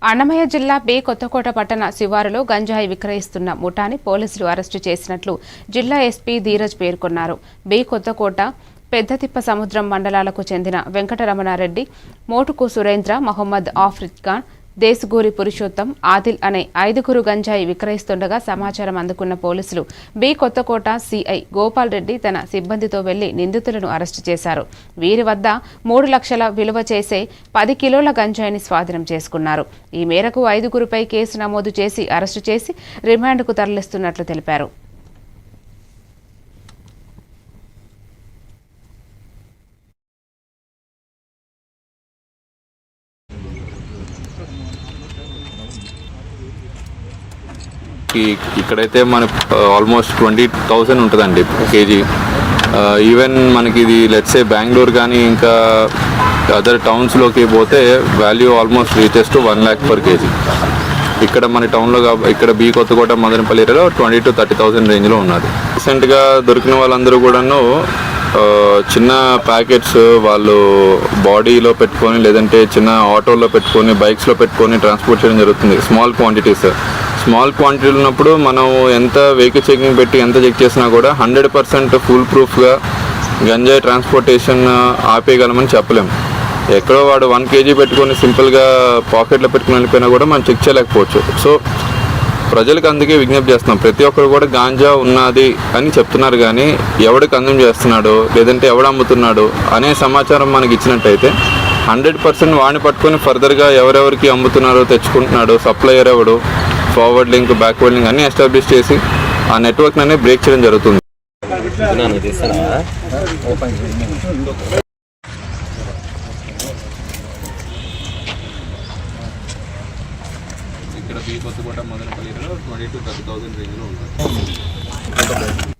అన్నమయ్య జిల్లా బి కొత్తకోట పట్టణ శివారులో గంజాయి విక్రయిస్తున్న ముఠాని పోలీసులు అరెస్టు చేసినట్లు జిల్లా ఎస్పీ ధీరజ్ పేర్కొన్నారు. బి కొత్తకోట పెద్దతిప్ప సముద్రం మండలాలకు చెందిన వెంకటరమణారెడ్డి, మోటుకు సురేంద్ర, మహమ్మద్ ఆఫ్రిద్ ఖాన్, దేశగూరి పురుషోత్తం, ఆదిల్ అనే 5గురు గంజాయి విక్రయిస్తుండగా సమాచారం అందుకున్న పోలీసులు బి కొత్తకోట సిఐ గోపాల్ రెడ్డి తన సిబ్బందితో వెళ్లి నిందితులను అరెస్టు చేశారు. వీరి వద్ద 3 లక్షల విలువ చేసే 10 కిలోల గంజాయిని స్వాధీనం చేసుకున్నారు. ఈ మేరకు 5గురుపై కేసు నమోదు చేసి అరెస్టు చేసి రిమాండ్కు తరలిస్తున్నట్లు తెలిపారు. ఇక్కడైతే మనకు ఆల్మోస్ట్ 20,000 ఉంటుందండి కేజీ. ఈవెన్ మనకి ఇది లెట్స్ సే బెంగళూరు కానీ ఇంకా అదర్ టౌన్స్లోకి పోతే value almost reaches to 1 lakh per KG. ఇక్కడ మన టౌన్లో ఇక్కడ బి కొత్తకోట మదనపల్లి ఏరియాలో 20,000 to 30,000 రేంజ్లో ఉన్నది. రీసెంట్గా దొరికిన వాళ్ళందరూ కూడాను చిన్న ప్యాకెట్స్ వాళ్ళు బాడీలో పెట్టుకొని లేదంటే చిన్న ఆటోలో పెట్టుకొని బైక్స్లో పెట్టుకొని ట్రాన్స్పోర్ట్ చేయడం జరుగుతుంది. స్మాల్ క్వాంటిటీలు ఉన్నప్పుడు మనం ఎంత వెహికల్ చెకింగ్ పెట్టి ఎంత చెక్ చేసినా కూడా 100% ఫుల్ ప్రూఫ్గా గంజాయి ట్రాన్స్పోర్టేషన్ ఆపేయగలమని చెప్పలేము. ఎక్కడో వాడు 1 kg పెట్టుకొని సింపుల్గా పాకెట్లో పెట్టుకుని వెళ్ళిపోయినా కూడా మనం చెక్ చేయలేకపోవచ్చు. సో ప్రజలకు అందుకే విజ్ఞప్తి చేస్తున్నాం, ప్రతి ఒక్కరు కూడా గాంజా ఉన్నది అని చెప్తున్నారు కానీ ఎవడు కన్జ్యూమ్ చేస్తున్నాడు లేదంటే ఎవడు అమ్ముతున్నాడు అనే సమాచారం మనకి ఇచ్చినట్టయితే 100% వాడిని పట్టుకొని ఫర్దర్గా ఎవరెవరికి అమ్ముతున్నారో తెచ్చుకుంటున్నాడు, సప్లయర్ ఎవడు, ఫార్వర్డ్ లింక్ బ్యాక్వర్డ్ లింక్ అన్నీ ఎస్టాబ్లిష్ చేసి ఆ నెట్వర్క్ అనేది బ్రేక్ చేయడం జరుగుతుంది. ఇక్కడ బి కొత్తకోట మదనపల్లిలో 20,000 to 30,000 రేంజ్లో ఉంటుంది.